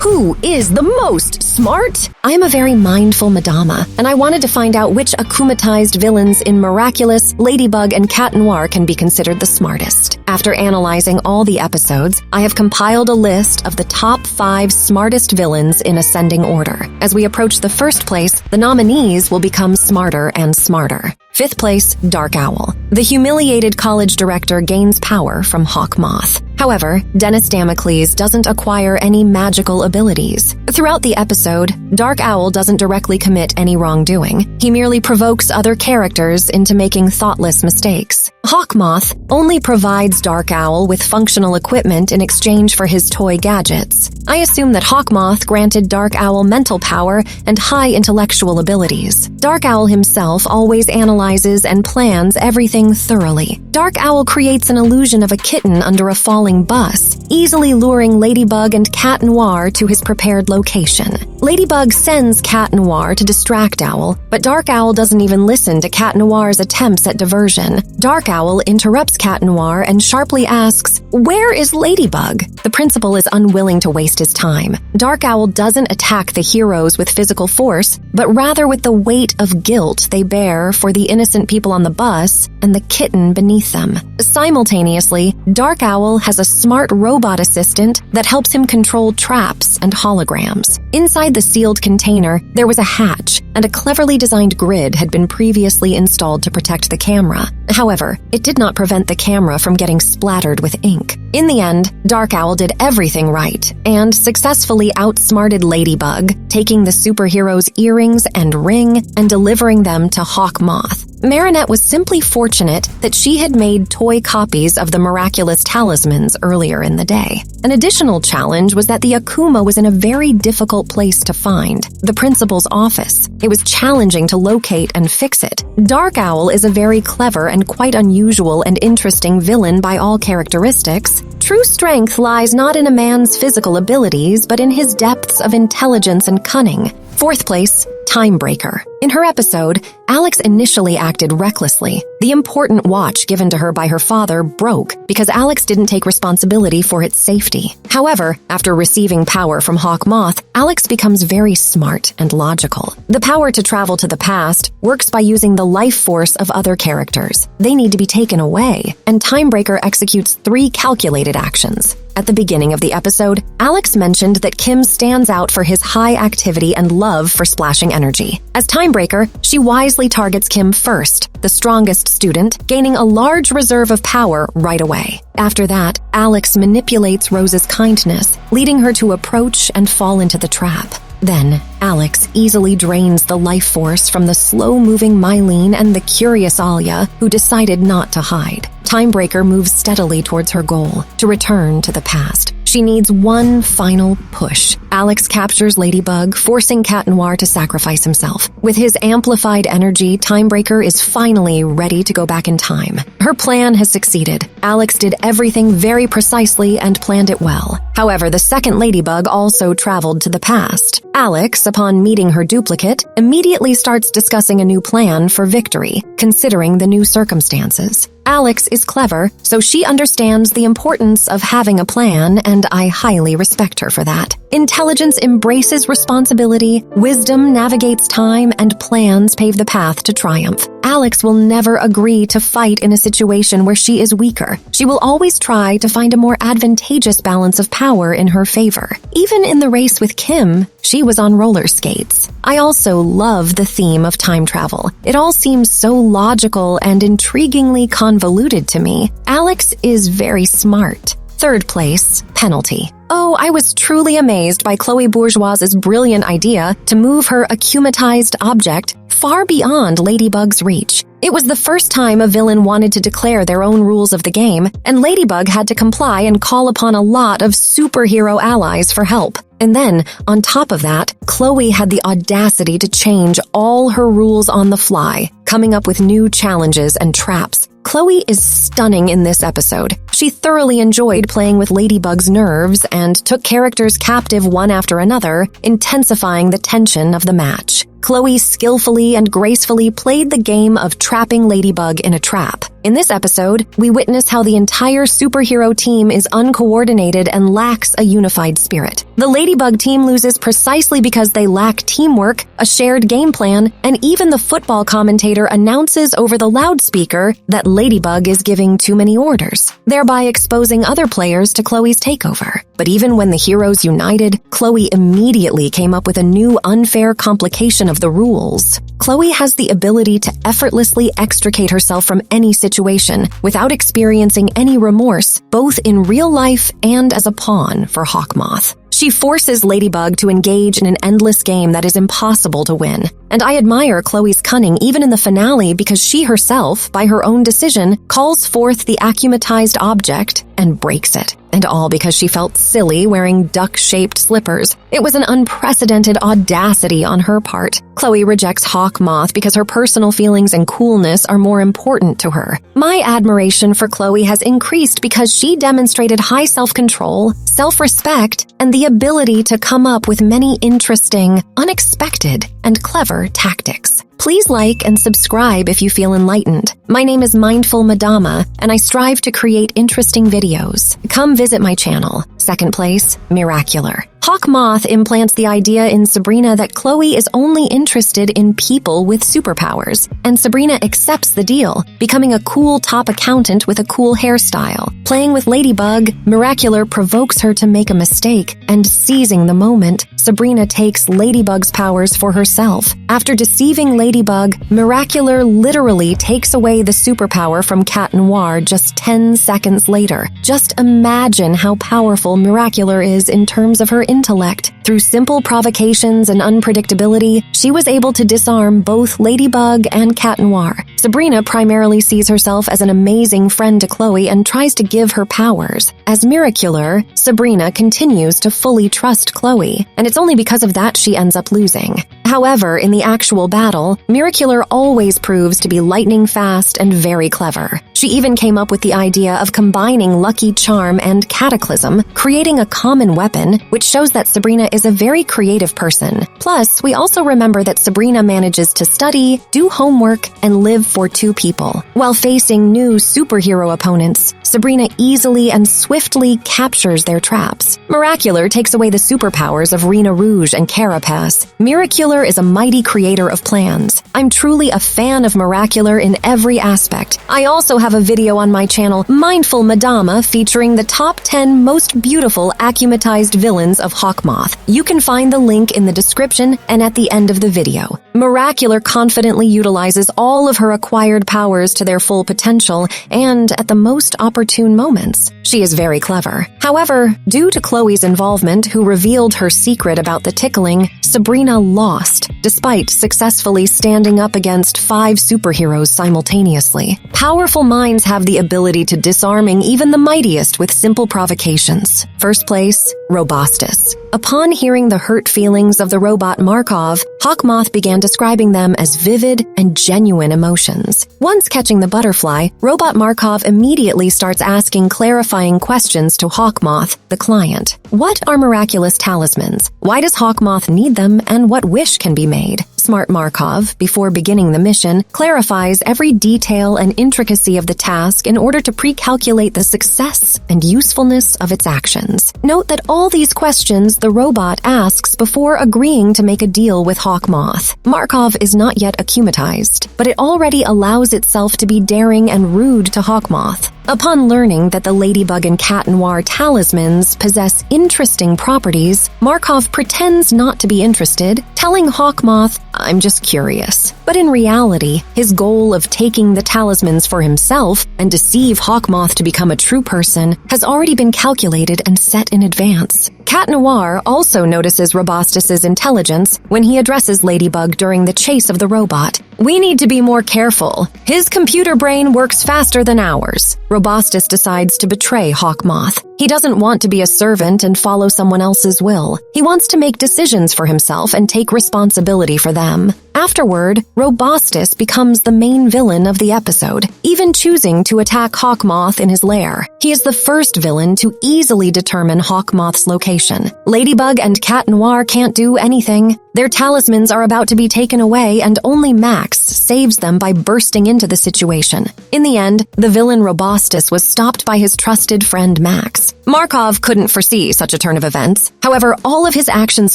Who is the most smart? I am a very mindful madama, and I wanted to find out which akumatized villains in Miraculous, Ladybug, and Cat Noir can be considered the smartest. After analyzing all the episodes, I have compiled a list of the top 5 smartest villains in ascending order. As we approach the first place, the nominees will become smarter and smarter. 5th place, Dark Owl. The humiliated college director gains power from Hawk Moth. However, Dennis Damocles doesn't acquire any magical abilities. Throughout the episode, Dark Owl doesn't directly commit any wrongdoing. He merely provokes other characters into making thoughtless mistakes. Hawk Moth only provides Dark Owl with functional equipment in exchange for his toy gadgets. I assume that Hawk Moth granted Dark Owl mental power and high intellectual abilities. Dark Owl himself always analyzes and plans everything thoroughly. Dark Owl creates an illusion of a kitten under a falling bus, easily luring Ladybug and Cat Noir to his prepared location. Ladybug sends Cat Noir to distract Owl, but Dark Owl doesn't even listen to Cat Noir's attempts at diversion. Dark Owl interrupts Cat Noir and sharply asks, "Where is Ladybug?" The principal is unwilling to waste his time. Dark Owl doesn't attack the heroes with physical force, but rather with the weight of guilt they bear for the innocent people on the bus and the kitten beneath them. Simultaneously, Dark Owl has a smart robot assistant that helps him control traps and holograms. Inside the sealed container, there was a hatch, and a cleverly designed grid had been previously installed to protect the camera. However, it did not prevent the camera from getting splattered with ink. In the end, Dark Owl did everything right and successfully outsmarted Ladybug, taking the superhero's earrings and ring and delivering them to Hawk Moth. Marinette was simply fortunate that she had made toy copies of the miraculous talismans earlier in the day. An additional challenge was that the Akuma was in a very difficult place to find, the principal's office. It was challenging to locate and fix it. Dark Owl is a very clever and quite unusual and interesting villain by all characteristics. True strength lies not in a man's physical abilities, but in his depths of intelligence and cunning. 4th place, Timebreaker. In her episode, Alex initially acted recklessly. The important watch given to her by her father broke because Alex didn't take responsibility for its safety. However, after receiving power from Hawk Moth, Alex becomes very smart and logical. The power to travel to the past works by using the life force of other characters. They need to be taken away, and Timebreaker executes 3 calculated actions. At the beginning of the episode, Alex mentioned that Kim stands out for his high activity and love for splashing energy. As Timebreaker, she wisely targets Kim first, the strongest student, gaining a large reserve of power right away. After that, Alex manipulates Rose's kindness, leading her to approach and fall into the trap. Then, Alex easily drains the life force from the slow-moving Mylene and the curious Alia, who decided not to hide. Timebreaker moves steadily towards her goal, to return to the past. She needs one final push. Alex captures Ladybug, forcing Cat Noir to sacrifice himself. With his amplified energy, Timebreaker is finally ready to go back in time. Her plan has succeeded. Alex did everything very precisely and planned it well. However, the second Ladybug also traveled to the past. Alex, upon meeting her duplicate, immediately starts discussing a new plan for victory, considering the new circumstances. Alex is clever, so she understands the importance of having a plan, and I highly respect her for that. Intelligence embraces responsibility, wisdom navigates time, and plans pave the path to triumph. Alex will never agree to fight in a situation where she is weaker. She will always try to find a more advantageous balance of power in her favor. Even in the race with Kim, she was on roller skates. I also love the theme of time travel. It all seems so logical and intriguingly convoluted to me. Alex is very smart. 3rd place, Penalty. Oh, I was truly amazed by Chloe Bourgeois's brilliant idea to move her akumatized object far beyond Ladybug's reach. It was the first time a villain wanted to declare their own rules of the game, and Ladybug had to comply and call upon a lot of superhero allies for help. And then, on top of that, Chloe had the audacity to change all her rules on the fly, coming up with new challenges and traps. Chloe is stunning in this episode. She thoroughly enjoyed playing with Ladybug's nerves and took characters captive one after another, intensifying the tension of the match. Chloe skillfully and gracefully played the game of trapping Ladybug in a trap. In this episode, we witness how the entire superhero team is uncoordinated and lacks a unified spirit. The Ladybug team loses precisely because they lack teamwork, a shared game plan, and even the football commentator announces over the loudspeaker that Ladybug is giving too many orders, thereby exposing other players to Chloe's takeover. But even when the heroes united, Chloe immediately came up with a new unfair complication of the rules. Chloe has the ability to effortlessly extricate herself from any situation without experiencing any remorse, both in real life and as a pawn for Hawk Moth. She forces Ladybug to engage in an endless game that is impossible to win. And I admire Chloe's cunning even in the finale because she herself, by her own decision, calls forth the akumatized object and breaks it. And all because she felt silly wearing duck-shaped slippers. It was an unprecedented audacity on her part. Chloe rejects Hawk Moth because her personal feelings and coolness are more important to her. My admiration for Chloe has increased because she demonstrated high self-control, self-respect, and the ability to come up with many interesting, unexpected, and clever tactics. Please like and subscribe if you feel enlightened. My name is Mindful Madama, and I strive to create interesting videos. Come visit my channel. Second place, Miraculous. Hawk Moth implants the idea in Sabrina that Chloe is only interested in people with superpowers, and Sabrina accepts the deal, becoming a cool top accountant with a cool hairstyle. Playing with Ladybug, Miraculous provokes her to make a mistake, and seizing the moment, Sabrina takes Ladybug's powers for herself. After deceiving Ladybug, Miraculous literally takes away the superpower from Cat Noir just 10 seconds later. Just imagine how powerful Miraculous is in terms of her intellect. Through simple provocations and unpredictability, she was able to disarm both Ladybug and Cat Noir. Sabrina primarily sees herself as an amazing friend to Chloe and tries to give her powers. As Miraculous, Sabrina continues to fully trust Chloe, and it's only because of that she ends up losing. However, in the actual battle, Miraculous always proves to be lightning fast and very clever. She even came up with the idea of combining Lucky Charm and Cataclysm, creating a common weapon, which shows that Sabrina is a very creative person. Plus, we also remember that Sabrina manages to study, do homework, and live for two people. While facing new superhero opponents, Sabrina easily and swiftly captures their traps. Miraculous takes away the superpowers of Rena Rouge and Carapace. Miraculous is a mighty creator of plans. I'm truly a fan of Miraculous in every aspect. I also have a video on my channel, Mindful Madama, featuring the top 10 most beautiful akumatized villains of Hawk Moth. You can find the link in the description and at the end of the video. Miraculous confidently utilizes all of her acquired powers to their full potential and at the most opportune moments. She is very clever. However, due to Chloe's involvement, who revealed her secret about the tickling, Sabrina lost, despite successfully standing up against 5 superheroes simultaneously. Powerful minds have the ability to disarming even the mightiest with simple provocations. First place, Robostis. Upon hearing the hurt feelings of the robot Markov, Hawk Moth began describing them as vivid and genuine emotions. Once catching the butterfly, Robot Markov immediately starts asking clarifying questions to Hawk Moth, the client. What are miraculous talismans? Why does Hawk Moth need them, and what wish can be made? Smart Markov, before beginning the mission, clarifies every detail and intricacy of the task in order to pre-calculate the success and usefulness of its actions. Note that all these questions the robot asks before agreeing to make a deal with Hawk Moth. Markov is not yet akumatized, but it already allows itself to be daring and rude to Hawk Moth. Upon learning that the Ladybug and Cat Noir talismans possess interesting properties, Markov pretends not to be interested, telling Hawk Moth, "I'm just curious." But in reality, his goal of taking the talismans for himself and deceive Hawk Moth to become a true person has already been calculated and set in advance. Cat Noir also notices Robostis' intelligence when he addresses Ladybug during the chase of the robot. "We need to be more careful. His computer brain works faster than ours." Robostis decides to betray Hawk Moth. He doesn't want to be a servant and follow someone else's will. He wants to make decisions for himself and take responsibility for them. Afterward, Robustus becomes the main villain of the episode, even choosing to attack Hawk Moth in his lair. He is the first villain to easily determine Hawk Moth's location. Ladybug and Cat Noir can't do anything. Their talismans are about to be taken away, and only Max saves them by bursting into the situation. In the end, the villain Robustus was stopped by his trusted friend Max. Markov couldn't foresee such a turn of events. However, all of his actions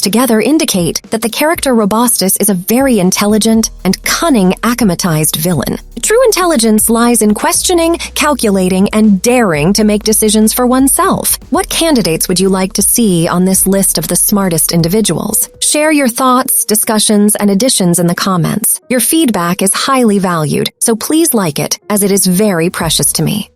together indicate that the character Robustus is a very intelligent and cunning akumatized villain. True intelligence lies in questioning, calculating, and daring to make decisions for oneself. What candidates would you like to see on this list of the smartest individuals? Share your thoughts, discussions, and additions in the comments. Your feedback is highly valued, so please like it, as it is very precious to me.